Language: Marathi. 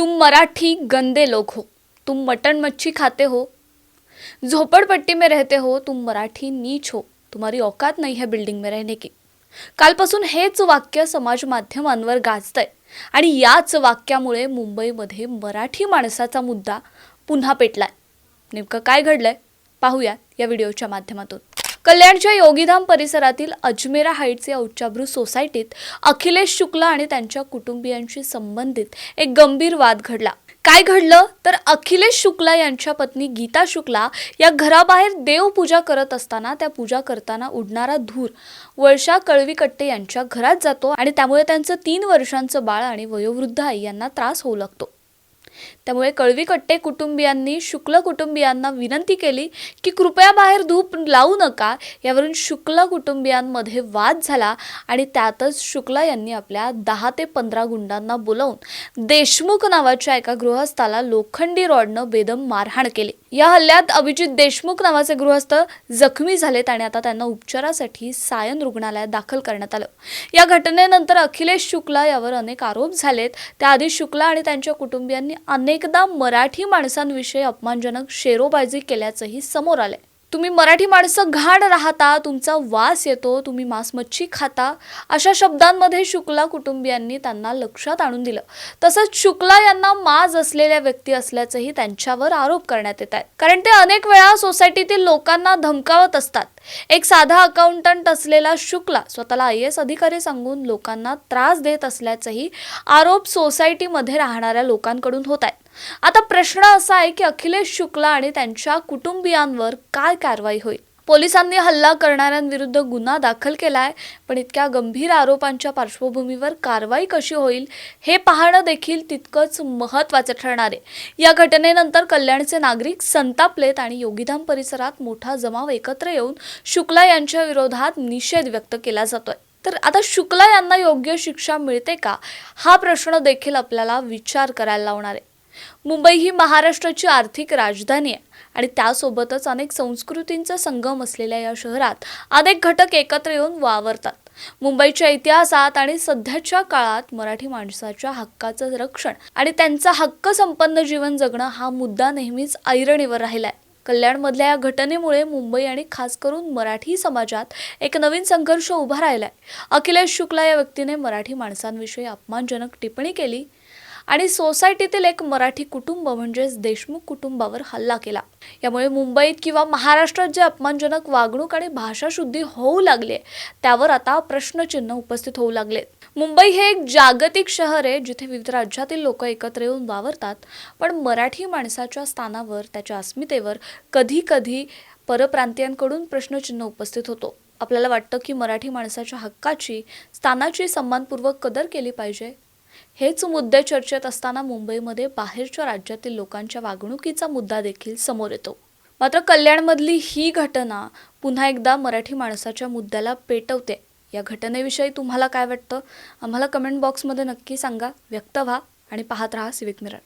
तुम मराठी गंदे लोग हो, तुम मटन मच्छी खाते हो, झोपड़पट्टी में रहते हो, तुम मराठी नीच हो, तुम्हारी औकात नहीं है बिल्डिंग में रहने की। कालपासून हेच वाक्य समाज माध्यमांवर गाजतंय आणि याच वाक्यामुळे मुंबईमध्ये मराठी माणसाचा मुद्दा पुन्हा पेटलाय। नेमकं काय घडलंय पाहूया या व्हिडिओच्या माध्यमातून। कल्याणच्या योगीधाम परिसरातील अजमेरा हाइट्स या उच्चाभ्रू सोसायटीत अखिलेश शुक्ला आणि त्यांच्या कुटुंबियांशी संबंधित एक गंभीर वाद घडला। काय घडलं तर अखिलेश शुक्ला यांच्या पत्नी गीता शुक्ला या घराबाहेर देवपूजा करत असताना त्या पूजा करताना उडणारा धूर वर्षा कळवीकट्टे यांच्या घरात जातो आणि त्यामुळे त्यांचं 3 वर्षांचं बाळ आणि वयोवृद्ध आई यांना त्रास होऊ लागतो। त्यामुळे कळवीकट्टे कुटुंबियांनी शुक्ल कुटुंबियांना विनंती केली की कृपया बाहेर धूप लावू नका। यावरून शुक्ल कुटुंबियांमध्ये वाद झाला आणि त्यातच शुक्ला यांनी आपल्या 10 ते 15 गुंडांना बोलावून देशमुख नावाच्या एका गृहस्थाला लोखंडी रॉडनं बेदम मारहाण केली। या हल्ल्यात अभिजित देशमुख नावाचे गृहस्थ जखमी झालेत आणि आता त्यांना उपचारासाठी सायन रुग्णालयात दाखल करण्यात आलं। या घटनेनंतर अखिलेश शुक्ला यावर अनेक आरोप झालेत। त्याआधी शुक्ला आणि त्यांच्या कुटुंबियांनी अनेकदा मराठी माणसांविषयी अपमानजनक शेरोबाजी केल्याचंही समोर आलंय। तुम्ही मराठी माणसं घाण राहता, तुमचा वास येतो, तुम्ही मांस मच्छी खाता, अशा शब्दांमध्ये शुक्ला कुटुंबियांनी त्यांना लक्षात आणून दिलं। तसंच शुक्ला यांना माज असलेल्या व्यक्ती असल्याचंही त्यांच्यावर आरोप करण्यात येत आहे, कारण ते अनेक वेळा सोसायटीतील लोकांना धमकावत असतात। एक साधा अकाउंटंट असलेला शुक्ला स्वतःला IAS अधिकारी सांगून लोकांना त्रास देत असल्याचंही आरोप सोसायटीमध्ये राहणाऱ्या लोकांकडून होत आहेत। आता प्रश्न असा आहे की अखिलेश शुक्ला आणि त्यांच्या कुटुंबियांवर काय कारवाई होईल। पोलिसांनी हल्ला करणाऱ्यांविरुद्ध गुन्हा दाखल केलाय, पण इतक्या गंभीर आरोपांच्या पार्श्वभूमीवर कारवाई कशी होईल हे पाहणं देखील तितकंच महत्त्वाचं ठरणार आहे। या घटनेनंतर कल्याणचे नागरिक संतापलेत आणि योगीधाम परिसरात मोठा जमाव एकत्र येऊन शुक्ला यांच्या विरोधात निषेध व्यक्त केला जातोय। तर आता शुक्ला यांना योग्य शिक्षा मिळते का, हा प्रश्न देखील आपल्याला विचार करायला लावणार आहे। मुंबई ही महाराष्ट्राची आर्थिक राजधानी आहे आणि त्यासोबतच अनेक संस्कृतींचा संगम असलेल्या या शहरात अनेक घटक एकत्र येऊन वावरतात। मुंबईच्या इतिहासात आणि सध्याच्या काळात मराठी माणसाच्या हक्काचं रक्षण आणि त्यांचा हक्क संपन्न जीवन जगणं हा मुद्दा नेहमीच ऐरणीवर राहिलाय। कल्याणमधल्या या घटनेमुळे मुंबई आणि खास करून मराठी समाजात एक नवीन संघर्ष उभा राहिलाय। अखिलेश शुक्ला या व्यक्तीने मराठी माणसांविषयी अपमानजनक टिप्पणी केली आणि सोसायटीतील एक मराठी कुटुंब म्हणजेच देशमुख कुटुंबावर हल्ला केला। यामुळे मुंबईत किंवा महाराष्ट्रात जे अपमानजनक वागणूक आणि भाषाशुद्धी होऊ लागले त्यावर आता प्रश्नचिन्ह उपस्थित होऊ लागले। मुंबई हे एक जागतिक शहर आहे जिथे विविध राज्यातील लोक एकत्र येऊन वावरतात, पण मराठी माणसाच्या स्थानावर, त्याच्या अस्मितेवर कधी कधी परप्रांतीयांकडून प्रश्नचिन्ह उपस्थित होतो। आपल्याला वाटतं की मराठी माणसाच्या हक्काची, स्थानाची सन्मानपूर्वक कदर केली पाहिजे। हेच मुद्दे चर्चेत असताना मुंबईमध्ये बाहेरच्या राज्यातील लोकांच्या वागणुकीचा मुद्दा देखील समोर येतो। मात्र कल्याणमधली ही घटना पुन्हा एकदा मराठी माणसाच्या मुद्द्याला पेटवते। या घटनेविषयी तुम्हाला काय वाटतं आम्हाला कमेंट बॉक्समध्ये नक्की सांगा, व्यक्त व्हा आणि पाहत राहा सिविक मिरर।